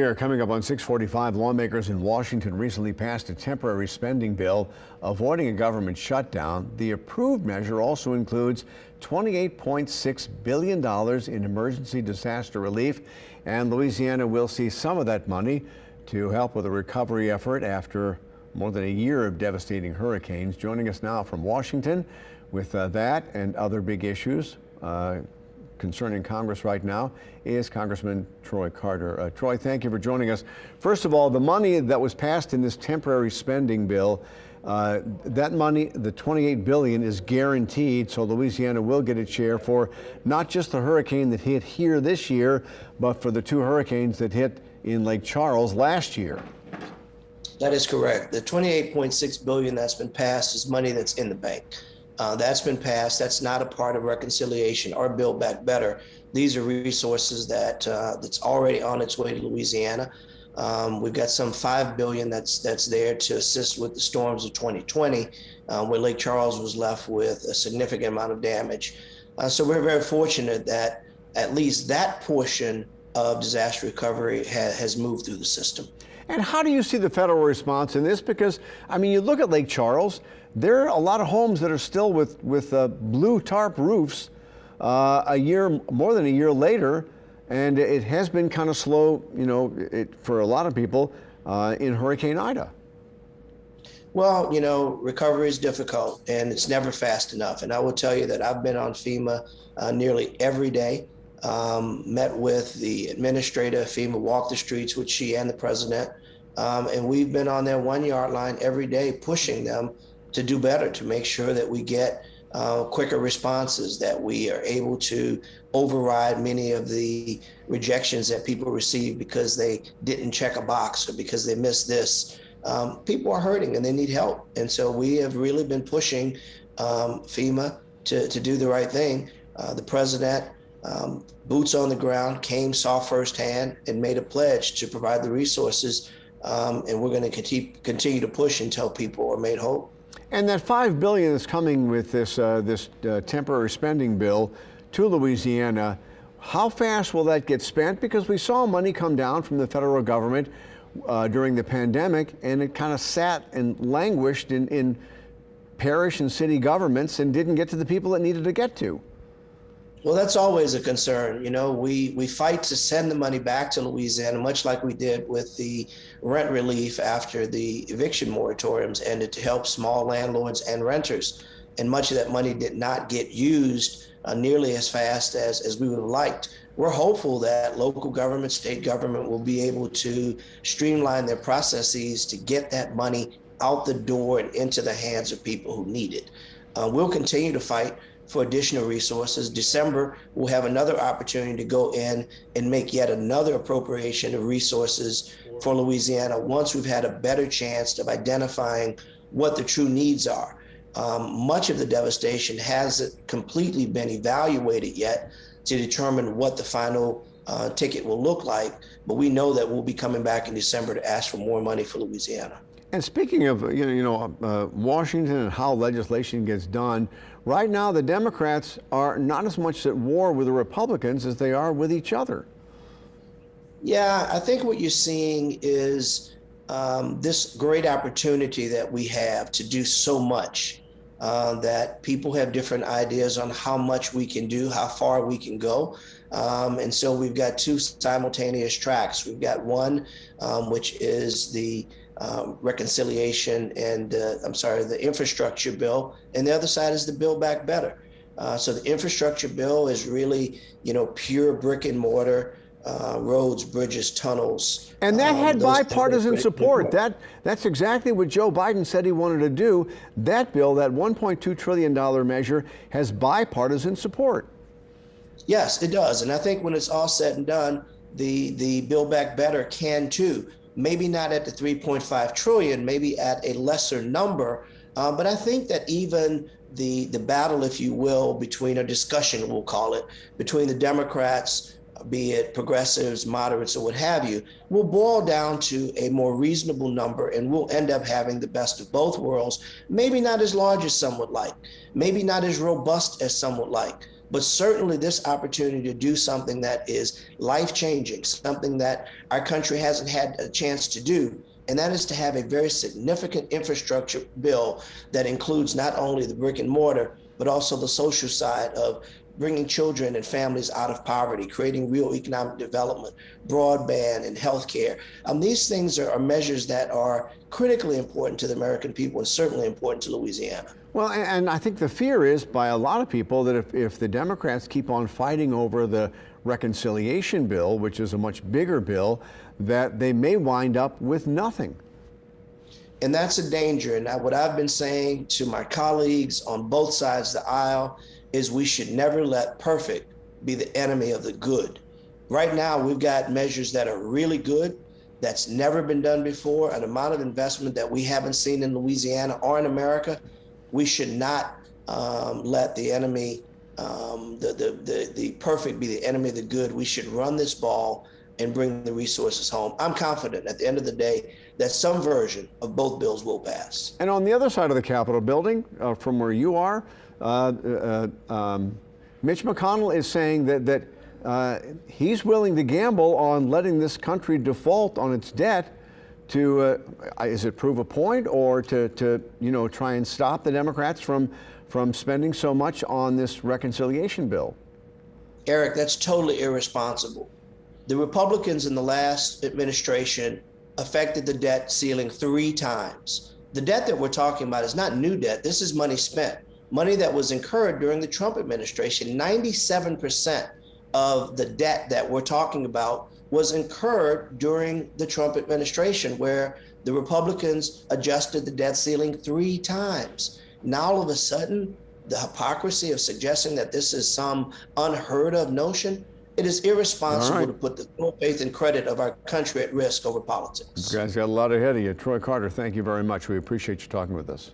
Here, coming up on 645, lawmakers in Washington recently passed a temporary spending bill avoiding a government shutdown. The approved measure also includes $28.6 billion in emergency disaster relief, and Louisiana will see some of that money to help with a recovery effort after more than a year of devastating hurricanes. Joining us now from Washington with that and other big issues concerning Congress right now is Congressman Troy Carter. Troy, thank you for joining us. First of all, the money that was passed in this temporary spending bill, that money, the $28 billion, is guaranteed, so Louisiana will get its share for not just the hurricane that hit here this year, but for the two hurricanes that hit in Lake Charles last year. That is correct. The $28.6 billion that's been passed is money that's in the bank. That's been passed. That's not a part of reconciliation or Build Back Better. These are resources that that's already on its way to Louisiana. We've got some $5 billion that's there to assist with the storms of 2020, where Lake Charles was left with a significant amount of damage. So we're very fortunate that at least that portion of disaster recovery has moved through the system. And how do you see the federal response in this? Because, I mean, you look at Lake Charles, there are a lot of homes that are still with blue tarp roofs more than a year later, and it has been kind of slow, you know, for a lot of people in Hurricane Ida. Well, you know, recovery is difficult and it's never fast enough. And I will tell you that I've been on FEMA nearly every day. Met with the administrator. FEMA walked the streets with she and the president, and we've been on their 1 yard line every day pushing them to do better, to make sure that we get quicker responses, that we are able to override many of the rejections that people receive because they didn't check a box or because they missed this. People are hurting and they need help, and so we have really been pushing FEMA to do the right thing. The president, boots on the ground, came, saw firsthand, and made a pledge to provide the resources. And we're going to continue to push until people are made whole. And that $5 billion is coming with this temporary spending bill to Louisiana. How fast will that get spent? Because we saw money come down from the federal government during the pandemic, and it kind of sat and languished in parish and city governments and didn't get to the people it needed to get to. Well, that's always a concern. You know, we fight to send the money back to Louisiana, much like we did with the rent relief after the eviction moratoriums ended, to help small landlords and renters. And much of that money did not get used nearly as fast as we would have liked. We're hopeful that local government, state government will be able to streamline their processes to get that money out the door and into the hands of people who need it. We'll continue to fight for additional resources. December, we'll have another opportunity to go in and make yet another appropriation of resources for Louisiana once we've had a better chance of identifying what the true needs are. Much of the devastation hasn't completely been evaluated yet to determine what the final ticket will look like, but we know that we'll be coming back in December to ask for more money for Louisiana. And speaking of Washington and how legislation gets done, right now the Democrats are not as much at war with the Republicans as they are with each other. Yeah, I think what you're seeing is this great opportunity that we have to do so much, that people have different ideas on how much we can do, how far we can go. And so we've got two simultaneous tracks. We've got one, which is the reconciliation and the infrastructure bill, and the other side is the Build Back Better. So the infrastructure bill is really, pure brick and mortar, roads, bridges, tunnels. And that had bipartisan support. That's exactly what Joe Biden said he wanted to do. That bill, that $1.2 trillion measure, has bipartisan support. Yes, it does. And I think when it's all said and done, the Build Back Better can too. Maybe not at the 3.5 trillion, maybe at a lesser number. But I think that even the battle, if you will, between a discussion, we'll call it, between the Democrats, be it progressives, moderates, or what have you, will boil down to a more reasonable number, and we'll end up having the best of both worlds. Maybe not as large as some would like, maybe not as robust as some would like, but certainly this opportunity to do something that is life-changing, something that our country hasn't had a chance to do, and that is to have a very significant infrastructure bill that includes not only the brick and mortar, but also the social side of bringing children and families out of poverty, creating real economic development, broadband and healthcare. These things are measures that are critically important to the American people and certainly important to Louisiana. Well, and I think the fear is by a lot of people that if the Democrats keep on fighting over the reconciliation bill, which is a much bigger bill, that they may wind up with nothing. And that's a danger. And what I've been saying to my colleagues on both sides of the aisle is we should never let perfect be the enemy of the good. Right now, we've got measures that are really good, that's never been done before, an amount of investment that we haven't seen in Louisiana or in America. We should not let the enemy, the perfect be the enemy of the good. We should run this ball and bring the resources home. I'm confident at the end of the day that some version of both bills will pass. And on the other side of the Capitol building, from where you are, Mitch McConnell is saying that he's willing to gamble on letting this country default on its debt to, is it prove a point, or to try and stop the Democrats from spending so much on this reconciliation bill? Eric, that's totally irresponsible. The Republicans in the last administration affected the debt ceiling 3 times. The debt that we're talking about is not new debt. This is money spent, money that was incurred during the Trump administration. 97% of the debt that we're talking about was incurred during the Trump administration, where the Republicans adjusted the debt ceiling 3 times. Now, all of a sudden, the hypocrisy of suggesting that this is some unheard of notion, it is irresponsible to put the full faith and credit of our country at risk over politics. You guys got a lot ahead of you. Troy Carter, thank you very much. We appreciate you talking with us.